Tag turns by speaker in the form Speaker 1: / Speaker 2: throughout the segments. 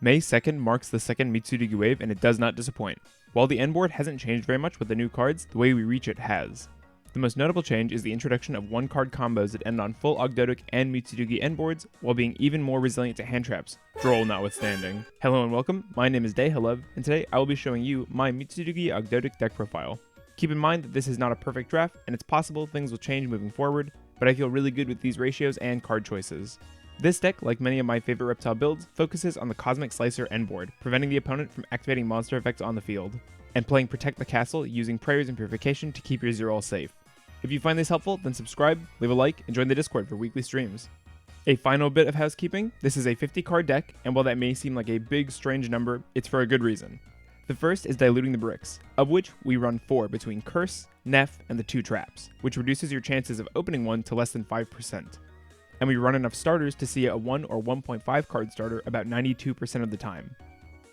Speaker 1: May 2nd marks the second Mitsurugi wave and it does not disappoint. While the end board hasn't changed very much with the new cards, the way we reach it has. The most notable change is the introduction of one-card combos that end on full Ogdoadic and Mitsurugi end boards, while being even more resilient to hand traps, droll notwithstanding. Hello and welcome, my name is Dayhalov, and today I will be showing you my Mitsurugi Ogdoadic deck profile. Keep in mind that this is not a perfect draft, and it's possible things will change moving forward, but I feel really good with these ratios and card choices. This deck, like many of my favorite reptile builds, focuses on the Cosmic Slicer end board, preventing the opponent from activating monster effects on the field, and playing Protect the Castle using Prayers and Purification to keep your Zero safe. If you find this helpful, then subscribe, leave a like, and join the Discord for weekly streams. A final bit of housekeeping, this is a 50 card deck, and while that may seem like a big strange number, it's for a good reason. The first is Diluting the Bricks, of which we run 4 between Curse, Neff, and the 2 traps, which reduces your chances of opening one to less than 5%. And we run enough starters to see a 1 or 1.5 card starter about 92% of the time.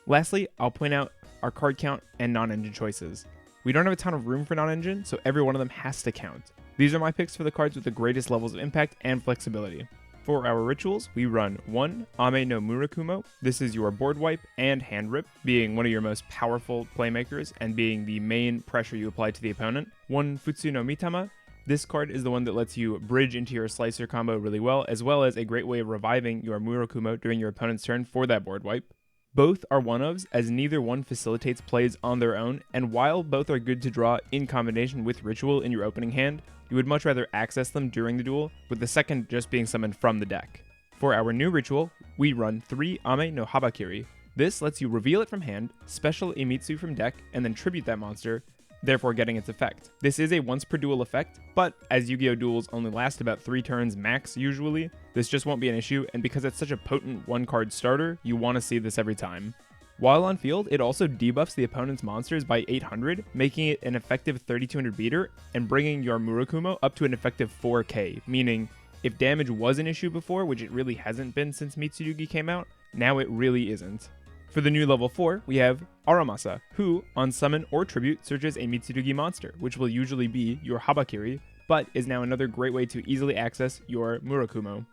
Speaker 1: Lastly, I'll point out our card count and non-engine choices. We don't have a ton of room for non-engine, so every one of them has to count. These are my picks for the cards with the greatest levels of impact and flexibility. For our rituals, we run 1 Ame no Murakumo. This is your board wipe and hand rip, being one of your most powerful playmakers and being the main pressure you apply to the opponent. 1 Futsu no Mitama. This card is the one that lets you bridge into your slicer combo really well as a great way of reviving your Murakumo during your opponent's turn for that board wipe. Both are one-ofs, as neither one facilitates plays on their own, and while both are good to draw in combination with Ritual in your opening hand, you would much rather access them during the duel, with the second just being summoned from the deck. For our new Ritual, we run 3 Ame no Habakiri. This lets you reveal it from hand, special Imitsu from deck, and then tribute that monster, therefore getting its effect. This is a once per duel effect, but as Yu-Gi-Oh duels only last about 3 turns max usually, this just won't be an issue, and because it's such a potent one-card starter, you want to see this every time. While on field, it also debuffs the opponent's monsters by 800, making it an effective 3200 beater, and bringing your Murakumo up to an effective 4k, meaning if damage was an issue before, which it really hasn't been since Mitsurugi came out, now it really isn't. For the new level 4, we have Aramasa, who, on summon or tribute, searches a Mitsurugi monster, which will usually be your Habakiri, but is now another great way to easily access your Murakumo.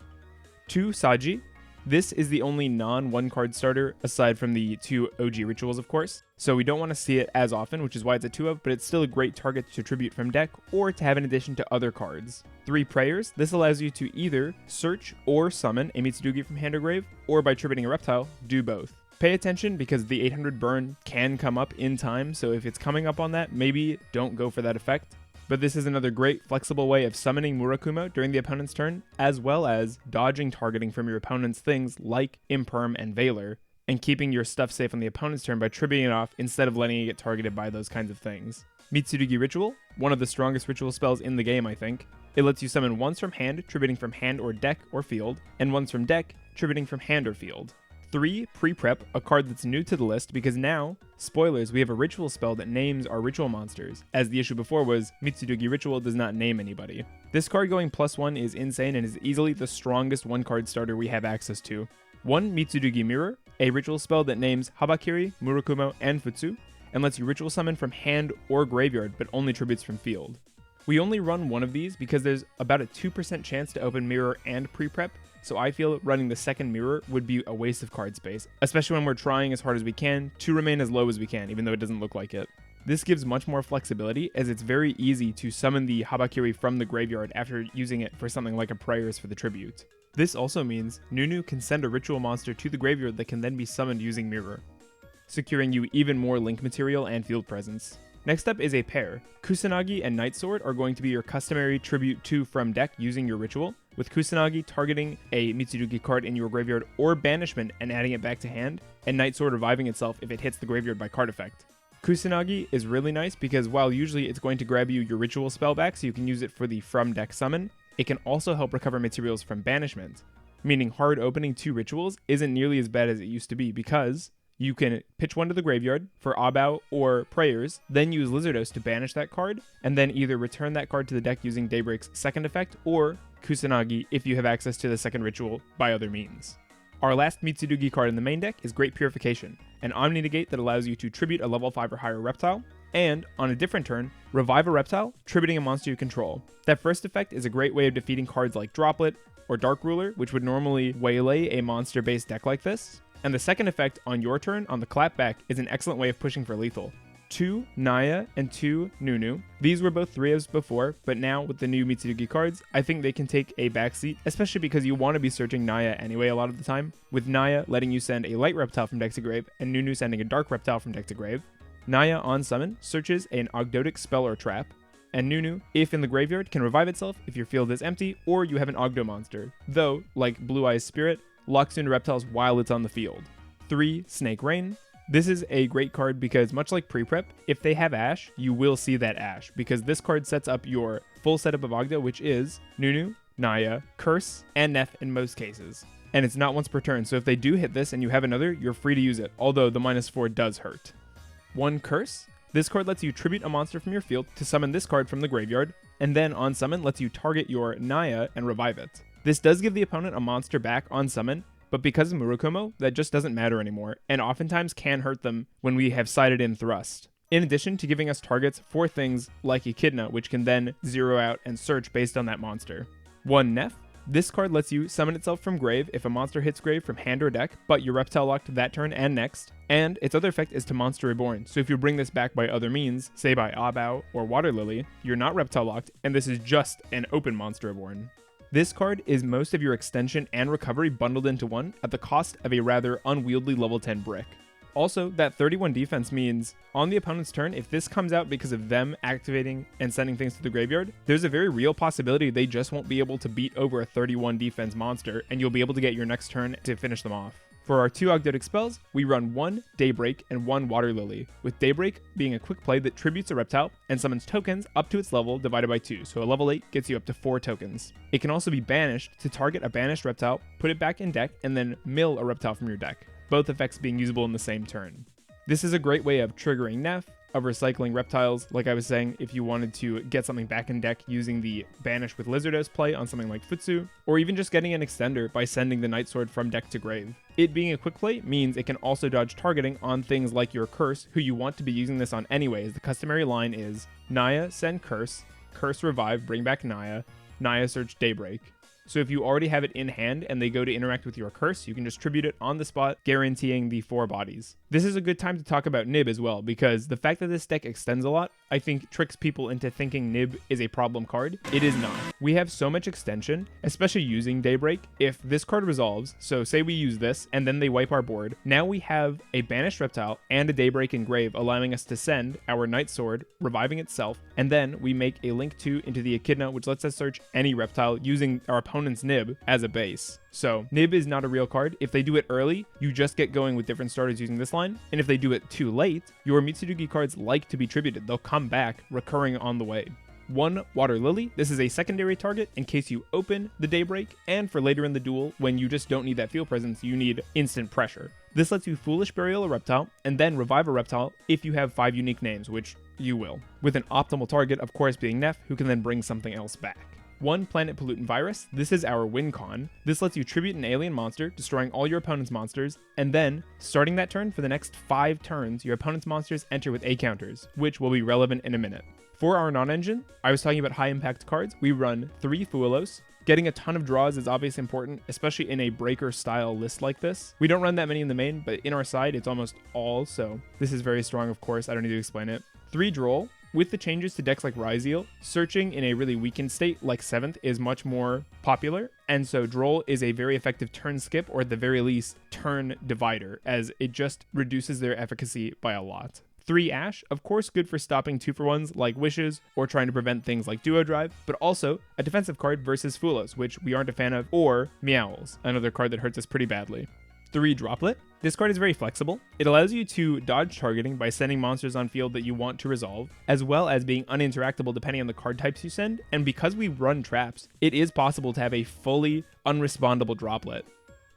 Speaker 1: 2 Saji. This is the only non-one-card starter, aside from the 2 OG rituals, of course, so we don't want to see it as often, which is why it's a 2-of, but it's still a great target to tribute from deck, or to have in addition to other cards. 3 Prayers. This allows you to either search or summon a Mitsurugi from hand or grave, or by tributing a reptile, do both. Pay attention because the 800 burn can come up in time, so if it's coming up on that, maybe don't go for that effect. But this is another great flexible way of summoning Murakumo during the opponent's turn, as well as dodging targeting from your opponent's things like Imperm and Veiler, and keeping your stuff safe on the opponent's turn by tributing it off instead of letting it get targeted by those kinds of things. Mitsurugi Ritual, one of the strongest ritual spells in the game, I think. It lets you summon once from hand, tributing from hand or deck or field, and once from deck, tributing from hand or field. 3 Pre-Prep, a card that's new to the list because now, spoilers, we have a ritual spell that names our ritual monsters, as the issue before was Mitsurugi Ritual does not name anybody. This card going +1 is insane and is easily the strongest one-card starter we have access to. 1 Mitsurugi Mirror, a ritual spell that names Habakiri, Murakumo, and Futsu, and lets you ritual summon from hand or graveyard, but only tributes from field. We only run one of these because there's about a 2% chance to open Mirror and Pre-Prep, so I feel running the second Mirror would be a waste of card space, especially when we're trying as hard as we can to remain as low as we can, even though it doesn't look like it. This gives much more flexibility, as it's very easy to summon the Habakiri from the graveyard after using it for something like a Prayers for the tribute. This also means Nunu can send a ritual monster to the graveyard that can then be summoned using Mirror, securing you even more link material and field presence. Next up is a pair. Kusanagi and Night Sword are going to be your customary tribute to from deck using your ritual, with Kusanagi targeting a Mitsurugi card in your graveyard or banishment and adding it back to hand, and Night Sword reviving itself if it hits the graveyard by card effect. Kusanagi is really nice because while usually it's going to grab you your ritual spell back so you can use it for the from deck summon, it can also help recover materials from banishment, meaning hard opening 2 rituals isn't nearly as bad as it used to be because you can pitch one to the graveyard for Abao or Prayers, then use Lizardos to banish that card, and then either return that card to the deck using Daybreak's second effect, or Kusanagi if you have access to the second ritual by other means. Our last Mitsurugi card in the main deck is Great Purification, an Omni Negate that allows you to tribute a level 5 or higher reptile, and, on a different turn, revive a reptile, tributing a monster you control. That first effect is a great way of defeating cards like Droplet, or Dark Ruler, which would normally waylay a monster-based deck like this. And the second effect on your turn on the clapback is an excellent way of pushing for lethal. 2 Naya and 2 Nunu. These were both 3-ofs before, but now with the new Mitsurugi cards, I think they can take a backseat, especially because you want to be searching Naya anyway a lot of the time, with Naya letting you send a light reptile from deck to grave, and Nunu sending a dark reptile from deck to grave. Naya on summon searches an Ogdoadic spell or trap, and Nunu, if in the graveyard, can revive itself if your field is empty or you have an Ogdo monster, though, like Blue Eyes Spirit, locks into reptiles while it's on the field. 3 Snake Rain. This is a great card because much like pre-prep, if they have Ash, you will see that Ash, because this card sets up your full setup of Ogdo, which is Nunu, Naya, Curse, and Neff in most cases. And it's not once per turn, so if they do hit this and you have another, you're free to use it, although the -4 does hurt. 1 Curse. This card lets you tribute a monster from your field to summon this card from the graveyard, and then on summon lets you target your Naya and revive it. This does give the opponent a monster back on summon, but because of Murokomo, that just doesn't matter anymore, and oftentimes can hurt them when we have sided in Thrust. In addition to giving us targets for things like Echidna, which can then zero out and search based on that monster. 1 Neff. This card lets you summon itself from grave if a monster hits grave from hand or deck, but you're reptile locked that turn and next, and its other effect is to monster reborn, so if you bring this back by other means, say by Abao or Water Lily, you're not reptile locked, and this is just an open monster reborn. This card is most of your extension and recovery bundled into one at the cost of a rather unwieldy level 10 brick. Also, that 31 defense means on the opponent's turn, if this comes out because of them activating and sending things to the graveyard, there's a very real possibility they just won't be able to beat over a 31 defense monster, and you'll be able to get your next turn to finish them off. For our 2 Ogdoadic spells, we run 1 Daybreak and 1 Water Lily, with Daybreak being a quick play that tributes a reptile and summons tokens up to its level divided by 2, so a level 8 gets you up to 4 tokens. It can also be banished to target a banished reptile, put it back in deck, and then mill a reptile from your deck, both effects being usable in the same turn. This is a great way of triggering Neff, of recycling reptiles, like I was saying, if you wanted to get something back in deck using the Banish with Lizardos play on something like Futsu, or even just getting an extender by sending the Night Sword from deck to grave. It being a quick play means it can also dodge targeting on things like your Curse, who you want to be using this on anyways. The customary line is Naya, send Curse, Curse revive, bring back Naya, Naya search Daybreak. So if you already have it in hand and they go to interact with your Curse, you can just tribute it on the spot, guaranteeing the 4 bodies. This is a good time to talk about Nib as well, because the fact that this deck extends a lot, I think tricks people into thinking Nib is a problem card. It is not. We have so much extension, especially using Daybreak. If this card resolves, so say we use this and then they wipe our board, now we have a banished reptile and a Daybreak in grave, allowing us to send our Night Sword, reviving itself, and then we make a link 2 into the Echidna, which lets us search any reptile using our opponent's Nib as a base. So Nib is not a real card. If they do it early, you just get going with different starters using this line, and if they do it too late, your Mitsurugi cards like to be tributed. They'll come back, recurring on the way. 1 Water Lily. This is a secondary target in case you open the Daybreak, and for later in the duel, when you just don't need that field presence, you need instant pressure. This lets you Foolish Burial a reptile, and then revive a reptile if you have 5 unique names, which you will. With an optimal target, of course, being Neff, who can then bring something else back. 1 Planet Pollutant Virus. This is our win con. This lets you tribute an alien monster, destroying all your opponent's monsters, and then, starting that turn, for the next 5 turns, your opponent's monsters enter with A counters, which will be relevant in a minute. For our non-engine, I was talking about high impact cards. We run 3 Fuelos. Getting a ton of draws is obviously important, especially in a breaker style list like this. We don't run that many in the main, but in our side, it's almost all, so this is very strong, of course. I don't need to explain it. 3 Droll. With the changes to decks like Ryzeal, searching in a really weakened state like 7th is much more popular, and so Droll is a very effective turn skip, or at the very least, turn divider, as it just reduces their efficacy by a lot. 3 Ash, of course good for stopping 2-for-1s like Wishes, or trying to prevent things like Duo Drive, but also a defensive card versus Fulos, which we aren't a fan of, or Meowls, another card that hurts us pretty badly. 3 Droplet. This card is very flexible. It allows you to dodge targeting by sending monsters on field that you want to resolve, as well as being uninteractable depending on the card types you send, and because we run traps, it is possible to have a fully unrespondable Droplet.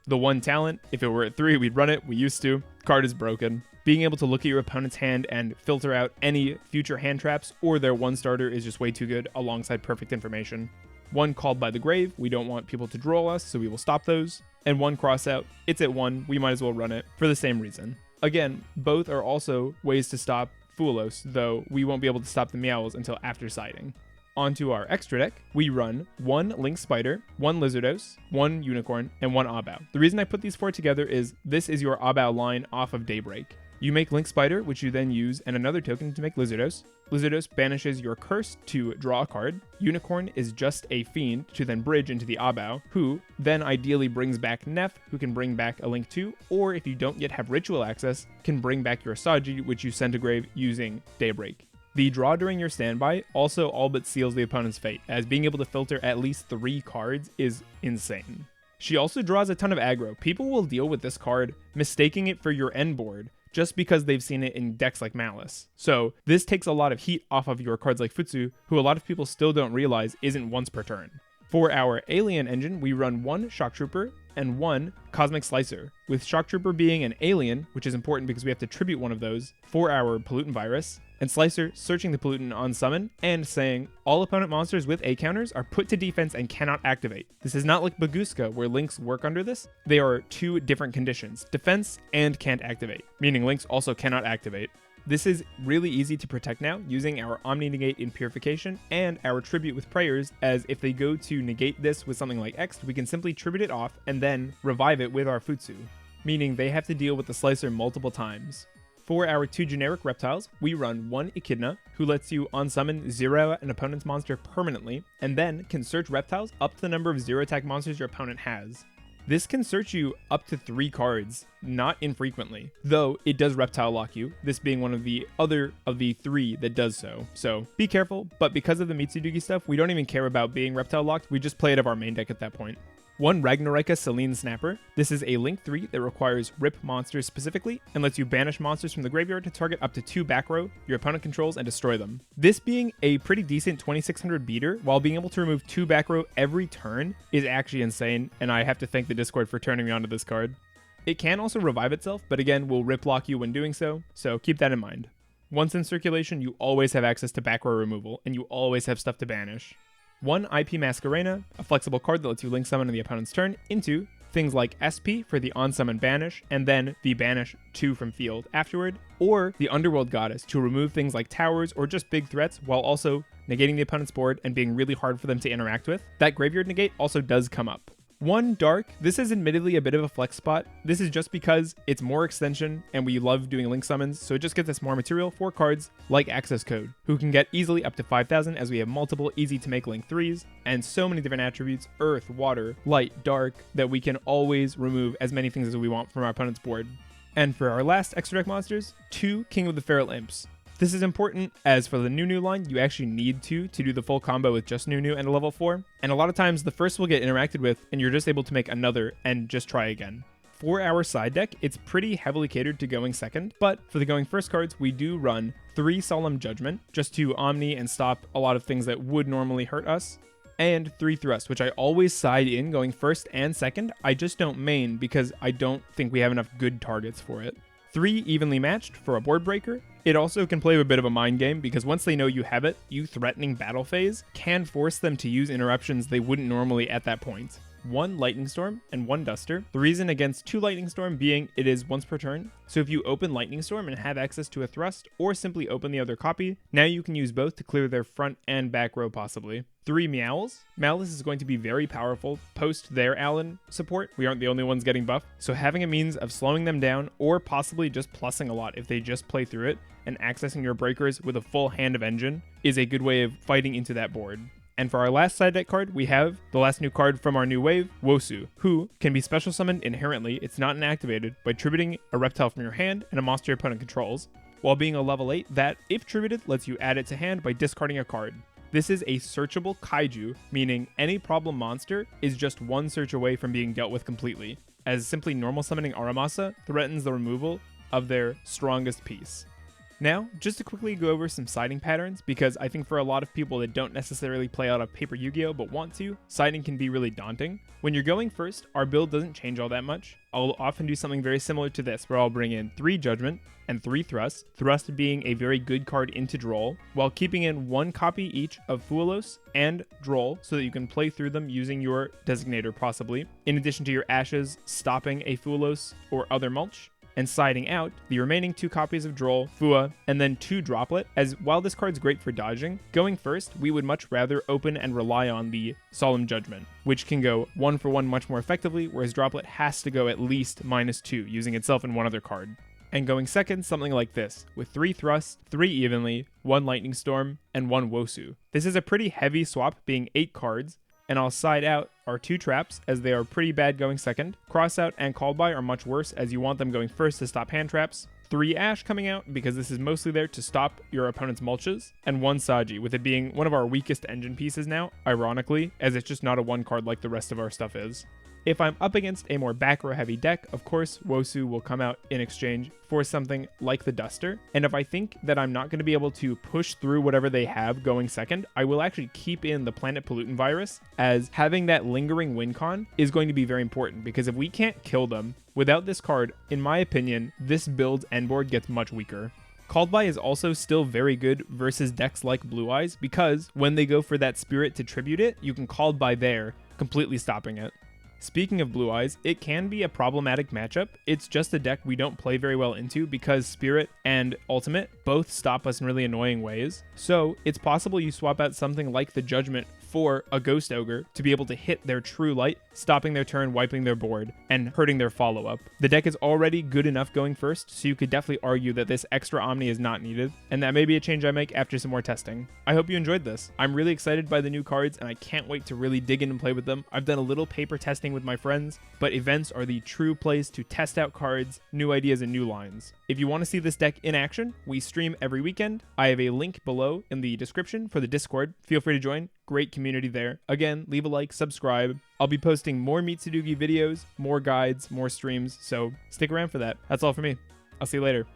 Speaker 1: The 1 talent, if it were at 3, we'd run it, we used to. Card is broken. Being able to look at your opponent's hand and filter out any future hand traps or their 1 starter is just way too good alongside perfect information. 1 Called by the Grave, we don't want people to droll us, so we will stop those. And 1 Crossout, it's at 1, we might as well run it for the same reason. Again, both are also ways to stop Fulos, though we won't be able to stop the Meowls until after siding. Onto our extra deck, we run 1 Link Spider, 1 Lizardos, 1 Unicorn, and 1 Abao. The reason I put these 4 together is this is your Abao line off of Daybreak. You make Link Spider, which you then use, and another token to make Lizardos. Lizardos banishes your curse to draw a card. Unicorn is just a fiend to then bridge into the Abao, who then ideally brings back Neff, who can bring back a Link 2, or if you don't yet have ritual access, can bring back your Saji, which you send to grave using Daybreak. The draw during your standby also all but seals the opponent's fate, as being able to filter at least 3 cards is insane. She also draws a ton of aggro. People will deal with this card, mistaking it for your end board, just because they've seen it in decks like Malice. So this takes a lot of heat off of your cards like Futsu, who a lot of people still don't realize isn't once per turn. For our alien engine, we run 1 Shock Trooper and 1 Cosmic Slicer, with Shock Trooper being an alien, which is important because we have to tribute one of those, for our Pollutant Virus, and Slicer searching the Pollutant on summon and saying, all opponent monsters with A counters are put to defense and cannot activate. This is not like Baguska, where links work under this. They are 2 different conditions, defense and can't activate, meaning links also cannot activate. This is really easy to protect now using our Omni Negate in Purification and our Tribute with Prayers, as if they go to negate this with something like X, we can simply tribute it off and then revive it with our Futsu, meaning they have to deal with the Slicer multiple times. For our 2 generic reptiles, we run 1 Echidna, who lets you on-summon 0 an opponent's monster permanently, and then can search reptiles up to the number of 0 attack monsters your opponent has. This can search you up to 3 cards, not infrequently, though it does reptile lock you, this being one of the other of the 3 that does so. So be careful, but because of the Mitsurugi stuff, we don't even care about being reptile locked, we just play it of our main deck at that point. 1 Ragnarika Selene Snapper. This is a Link 3 that requires rip monsters specifically and lets you banish monsters from the graveyard to target up to 2 back row your opponent controls and destroy them. This being a pretty decent 2600 beater while being able to remove 2 back row every turn is actually insane, and I have to thank the Discord for turning me onto this card. It can also revive itself, but again will rip lock you when doing so keep that in mind. Once in circulation, you always have access to back row removal and you always have stuff to banish. 1 IP Masquerena, a flexible card that lets you link summon on the opponent's turn into things like SP for the on-summon banish, and then the banish 2 from field afterward, or the Underworld Goddess to remove things like towers or just big threats while also negating the opponent's board and being really hard for them to interact with. That graveyard negate also does come up. 1 Dark, this is admittedly a bit of a flex spot. This is just because it's more extension and we love doing link summons, so it just gets us more material for cards like Access Code, who can get easily up to 5,000 as we have multiple easy to make link 3s, and so many different attributes, earth, water, light, dark, that we can always remove as many things as we want from our opponent's board. And for our last extra deck monsters, 2 King of the Feral Imps. This is important, as for the Nunu line, you actually need to do the full combo with just Nunu and a level 4, and a lot of times the first will get interacted with, and you're just able to make another and just try again. For our side deck, it's pretty heavily catered to going second, but for the going first cards, we do run 3 Solemn Judgment, just to Omni and stop a lot of things that would normally hurt us, and 3 Thrust, which I always side in going first and second. I just don't main because I don't think we have enough good targets for it. 3 Evenly Matched for a board breaker. It also can play a bit of a mind game because once they know you have it, you threatening battle phase can force them to use interruptions they wouldn't normally at that point. 1 Lightning Storm and 1 Duster. The reason against 2 Lightning Storm being it is once per turn, so if you open Lightning Storm and have access to a Thrust, or simply open the other copy, now you can use both to clear their front and back row possibly. 3 Meowls. Malice is going to be very powerful post their Allen support. We aren't the only ones getting buffed, so having a means of slowing them down or possibly just plussing a lot if they just play through it and accessing your breakers with a full hand of engine is a good way of fighting into that board. And for our last side deck card, we have the last new card from our new wave, Wosu, who can be special summoned inherently, it's not inactivated, by tributing a reptile from your hand and a monster your opponent controls, while being a level 8 that, if tributed, lets you add it to hand by discarding a card. This is a searchable kaiju, meaning any problem monster is just 1 search away from being dealt with completely, as simply normal summoning Aramasa threatens the removal of their strongest piece. Now, just to quickly go over some siding patterns, because I think for a lot of people that don't necessarily play out of Paper Yu-Gi-Oh! But want to, siding can be really daunting. When you're going first, our build doesn't change all that much. I'll often do something very similar to this, where I'll bring in 3 Judgment and 3 Thrust, Thrust being a very good card into Droll, while keeping in 1 copy each of Fuelos and Droll, so that you can play through them using your Designator possibly, in addition to your Ashes stopping a Fuelos or other mulch. and siding out the remaining 2 copies of Droll, Fua, and then 2 Droplet, as while this card's great for dodging, going first, we would much rather open and rely on the Solemn Judgment, which can go 1 for 1 much more effectively, whereas Droplet has to go at least -2, using itself in one other card. And going second, something like this, with 3 Thrusts, 3 Evenly, 1 Lightning Storm, and 1 Wosu. This is a pretty heavy swap, being 8 cards, and I'll side out our 2 Traps, as they are pretty bad going second. Crossout and Called By are much worse, as you want them going first to stop hand traps. 3 Ash coming out, because this is mostly there to stop your opponent's mulches, and 1 Saji, with it being one of our weakest engine pieces now, ironically, as it's just not a 1 card like the rest of our stuff is. If I'm up against a more back row heavy deck, of course, Wosu will come out in exchange for something like the Duster. And if I think that I'm not going to be able to push through whatever they have going second, I will actually keep in the Planet Pollutant Virus, as having that lingering win con is going to be very important, because if we can't kill them without this card, in my opinion, this build's end board gets much weaker. Called By is also still very good versus decks like Blue Eyes, because when they go for that Spirit to tribute it, you can Called By there, completely stopping it. Speaking of Blue Eyes, it can be a problematic matchup. It's just a deck we don't play very well into because Spirit and Ultimate both stop us in really annoying ways. So it's possible you swap out something like the Judgment for a Ghost Ogre to be able to hit their True Light, stopping their turn, wiping their board, and hurting their follow-up. The deck is already good enough going first, so you could definitely argue that this extra Omni is not needed, and that may be a change I make after some more testing. I hope you enjoyed this. I'm really excited by the new cards, and I can't wait to really dig in and play with them. I've done a little paper testing with my friends, but events are the true place to test out cards, new ideas, and new lines. If you want to see this deck in action, we stream every weekend. I have a link below in the description for the Discord. Feel free to join. Great community there. Again, leave a like, subscribe. I'll be posting more Mitsurugi videos, more guides, more streams, so stick around for that. That's all for me. I'll see you later.